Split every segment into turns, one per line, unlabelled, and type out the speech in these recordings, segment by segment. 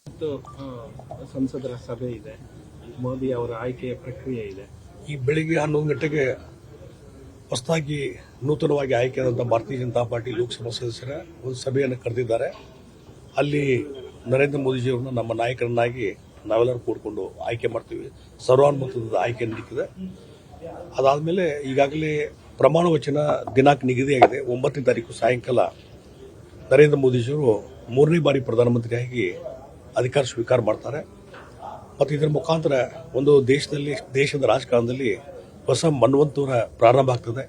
ಮತ್ತು ಸಂಸದರ ಸಭೆ ಇದೆ, ಮೋದಿ ಅವರ ಆಯ್ಕೆಯ ಪ್ರಕ್ರಿಯೆ ಇದೆ.
ಈ ಬೆಳಿಗ್ಗೆ 11 ಗಂಟೆಗೆ ಹೊಸದಾಗಿ ನೂತನವಾಗಿ ಆಯ್ಕೆಯಾದಂಥ ಭಾರತೀಯ ಜನತಾ ಪಾರ್ಟಿ ಲೋಕಸಭಾ ಸದಸ್ಯರ ಒಂದು ಸಭೆಯನ್ನು ಕರೆದಿದ್ದಾರೆ. ಅಲ್ಲಿ ನರೇಂದ್ರ ಮೋದಿಜಿಯವರನ್ನ ನಮ್ಮ ನಾಯಕರನ್ನಾಗಿ ನಾವೆಲ್ಲರೂ ಕೂಡಿಕೊಂಡು ಆಯ್ಕೆ ಮಾಡ್ತೀವಿ. ಸರ್ವಾನುಮತದ ಆಯ್ಕೆ ನಡೀತಿದೆ. ಅದಾದಮೇಲೆ ಈಗಾಗಲೇ ಪ್ರಮಾಣ ವಚನ ದಿನಾಂಕ ನಿಗದಿಯಾಗಿದೆ. 9ನೇ ತಾರೀಕು ಸಾಯಂಕಾಲ ನರೇಂದ್ರ ಮೋದಿಜಿಯವರು 3ನೇ ಬಾರಿ ಪ್ರಧಾನಮಂತ್ರಿಯಾಗಿ ಅಧಿಕಾರ ಸ್ವೀಕಾರ ಮಾಡ್ತಾರೆ. ಮತ್ತು ಇದರ ಮುಖಾಂತರ ಒಂದು ದೇಶದ ರಾಜಕಾರಣದಲ್ಲಿ ಹೊಸ ಮನ್ವಂತೂರ ಪ್ರಾರಂಭ ಆಗ್ತದೆ.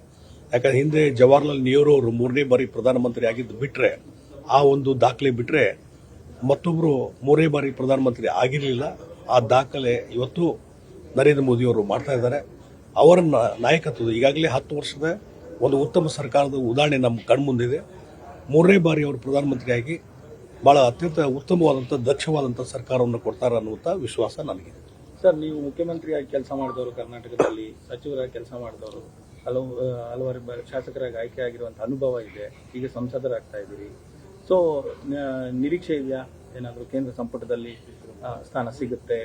ಯಾಕಂದ್ರೆ ಹಿಂದೆ ಜವಾಹರ್ಲಾಲ್ ನೆಹರು ಅವರು 3ನೇ ಬಾರಿ ಪ್ರಧಾನಮಂತ್ರಿ ಆಗಿದ್ದು ಬಿಟ್ಟರೆ, ಆ ಒಂದು ದಾಖಲೆ ಬಿಟ್ಟರೆ ಮತ್ತೊಬ್ಬರು 3ನೇ ಬಾರಿ ಪ್ರಧಾನಮಂತ್ರಿ ಆಗಿರಲಿಲ್ಲ. ಆ ದಾಖಲೆ ಇವತ್ತು ನರೇಂದ್ರ ಮೋದಿಯವರು ಮಾಡ್ತಾ ಇದ್ದಾರೆ. ಅವರ ನಾಯಕತ್ವದ ಈಗಾಗಲೇ 10 ವರ್ಷದ ಒಂದು ಉತ್ತಮ ಸರ್ಕಾರದ ಉದಾಹರಣೆ ನಮ್ಮ ಕಣ್ಮುಂದಿದೆ. 3ನೇ ಬಾರಿ ಅವರು ಪ್ರಧಾನಮಂತ್ರಿಯಾಗಿ ಬಹಳ ಅತ್ಯಂತ ಉತ್ತಮವಾದಂಥ ದಕ್ಷವಾದಂಥ ಸರ್ಕಾರವನ್ನು ಕೊಡ್ತಾರೆ ಅನ್ನುವಂಥ ವಿಶ್ವಾಸ ನನಗಿದೆ.
ಸರ್, ನೀವು ಮುಖ್ಯಮಂತ್ರಿಯಾಗಿ ಕೆಲಸ ಮಾಡಿದವರು, ಕರ್ನಾಟಕದಲ್ಲಿ ಸಚಿವರಾಗಿ ಕೆಲಸ ಮಾಡಿದವರು, ಹಲವಾರು ಶಾಸಕರಾಗಿ ಆಯ್ಕೆ ಆಗಿರುವಂಥ ಅನುಭವ ಇದೆ. ಈಗ ಸಂಸದರಾಗ್ತಾ ಇದ್ದೀರಿ. ಸೊ ನಿರೀಕ್ಷೆ ಇದೆಯಾ ಏನಾದರೂ ಕೇಂದ್ರ ಸಂಪುಟದಲ್ಲಿ ಸ್ಥಾನ ಸಿಗುತ್ತೆ?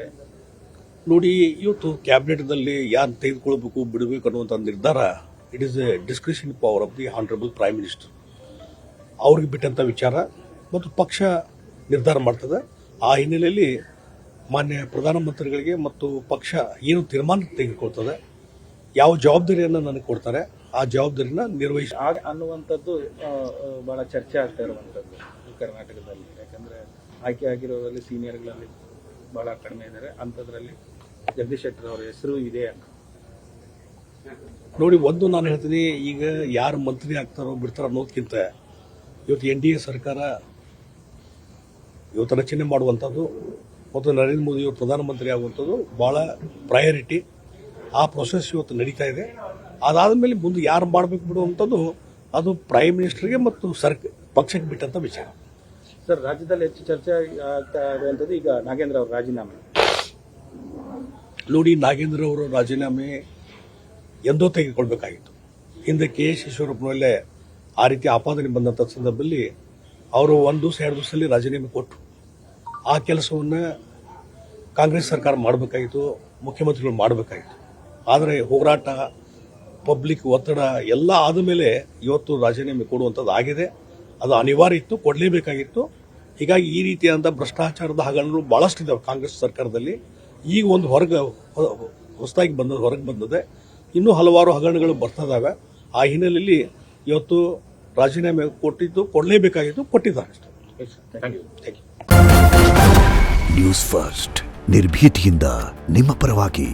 ನೋಡಿ, ಇವತ್ತು ಕ್ಯಾಬಿನೆಟ್ದಲ್ಲಿ ಯಾರು ತೆಗೆದುಕೊಳ್ಬೇಕು ಬಿಡಬೇಕು ಅನ್ನುವಂಥ ನಿರ್ಧಾರ it is A discretion power of the honourable prime minister. ಅವ್ರಿಗೆ ಬಿಟ್ಟಂಥ ವಿಚಾರ ಮತ್ತು ಪಕ್ಷ ನಿರ್ಧಾರ ಮಾಡ್ತದೆ. ಆ ಹಿನ್ನೆಲೆಯಲ್ಲಿ ಮಾನ್ಯ ಪ್ರಧಾನಮಂತ್ರಿಗಳಿಗೆ ಮತ್ತು ಪಕ್ಷ ಏನು ತೀರ್ಮಾನ ತೆಗೆದುಕೊಳ್ತದೆ, ಯಾವ ಜವಾಬ್ದಾರಿಯನ್ನು ನನಗೆ ಕೊಡ್ತಾರೆ, ಆ ಜವಾಬ್ದಾರಿನ ನಿರ್ವಹಿಸಿ
ಅನ್ನುವಂಥದ್ದು ಬಹಳ ಚರ್ಚೆ ಆಗ್ತಾ ಇರುವಂಥದ್ದು ಕರ್ನಾಟಕದಲ್ಲಿ. ಯಾಕಂದರೆ ಆಯ್ಕೆ ಆಗಿರೋದ್ರಲ್ಲಿ ಸೀನಿಯರ್ಗಳಲ್ಲಿ ಬಹಳ ಕಡಿಮೆ ಇದ್ದಾರೆ. ಅಂಥದ್ರಲ್ಲಿ ಜಗದೀಶ್ ಶೆಟ್ಟರ್ ಅವರ ಹೆಸರು ಇದೆ ಅಂತ
ನೋಡಿ. ಒಂದು ನಾನು ಹೇಳ್ತೀನಿ, ಈಗ ಯಾರು ಮಂತ್ರಿ ಆಗ್ತಾರೋ ಬಿಡ್ತಾರೋ ಅನ್ನೋದಕ್ಕಿಂತ ಇವತ್ತು NDA ಸರ್ಕಾರ ಇವತ್ತು ರಚನೆ ಮಾಡುವಂಥದ್ದು ಮತ್ತು ನರೇಂದ್ರ ಮೋದಿಯವರು ಪ್ರಧಾನಮಂತ್ರಿ ಆಗುವಂಥದ್ದು ಭಾಳ ಪ್ರಯಾರಿಟಿ. ಆ ಪ್ರೊಸೆಸ್ ಇವತ್ತು ನಡೀತಾ ಇದೆ. ಅದಾದಮೇಲೆ ಮುಂದೆ ಯಾರು ಮಾಡಬೇಕು ಬಿಡುವಂಥದ್ದು ಅದು ಪ್ರೈಮ್ ಮಿನಿಸ್ಟರ್ಗೆ ಮತ್ತು ಪಕ್ಷಕ್ಕೆ ಬಿಟ್ಟಂಥ ವಿಚಾರ.
ಸರ್, ರಾಜ್ಯದಲ್ಲಿ ಹೆಚ್ಚು ಚರ್ಚೆ ಆಗ್ತಾ ಇರುವಂಥದ್ದು ಈಗ ನಾಗೇಂದ್ರ ಅವರ ರಾಜೀನಾಮೆ.
ನೋಡಿ, ನಾಗೇಂದ್ರ ಅವರ ರಾಜೀನಾಮೆ ಎಂದೋ ತೆಗೆದುಕೊಳ್ಬೇಕಾಗಿತ್ತು. ಹಿಂದೆ KS ಈಶ್ವರಪ್ಪ ಮೇಲೆ ಆ ರೀತಿ ಆಪಾದನೆ ಬಂದಂಥ ಸಂದರ್ಭದಲ್ಲಿ ಅವರು 1 ದಿವಸ 2 ದಿವಸದಲ್ಲಿ ರಾಜೀನಾಮೆ ಕೊಟ್ಟರು. ಆ ಕೆಲಸವನ್ನು ಕಾಂಗ್ರೆಸ್ ಸರ್ಕಾರ ಮಾಡಬೇಕಾಗಿತ್ತು, ಮುಖ್ಯಮಂತ್ರಿಗಳು ಮಾಡಬೇಕಾಗಿತ್ತು. ಆದರೆ ಹೋರಾಟ, ಪಬ್ಲಿಕ್ ಒತ್ತಡ ಎಲ್ಲ ಆದ ಮೇಲೆ ಇವತ್ತು ರಾಜೀನಾಮೆ ಕೊಡುವಂಥದ್ದು ಆಗಿದೆ. ಅದು ಅನಿವಾರ್ಯ ಇತ್ತು, ಕೊಡಲೇಬೇಕಾಗಿತ್ತು. ಹೀಗಾಗಿ ಈ ರೀತಿಯಾದಂಥ ಭ್ರಷ್ಟಾಚಾರದ ಹಗರಣಗಳು ಭಾಳಷ್ಟು ಇದ್ದಾವೆ ಕಾಂಗ್ರೆಸ್ ಸರ್ಕಾರದಲ್ಲಿ. ಈಗ ಒಂದು ಹೊಸದಾಗಿ ಹೊರಗೆ ಬಂದಿದೆ. ಇನ್ನೂ ಹಲವಾರು ಹಗರಣಗಳು ಬರ್ತಾ ಇದ್ದಾವೆ. ಆ ಹಿನ್ನೆಲೆಯಲ್ಲಿ ಇವತ್ತು ರಾಜೀನಾಮೆ ಕೊಡಲೇಬೇಕಾಗಿತ್ತು, ಕೊಟ್ಟಿದ್ದಾರೆ ಅಷ್ಟೇ.
ನ್ಯೂಸ್ ಫಸ್ಟ್ ನಿರ್ಭೀತಿಯಿಂದ ನಿಮ್ಮ ಪರವಾಗಿ.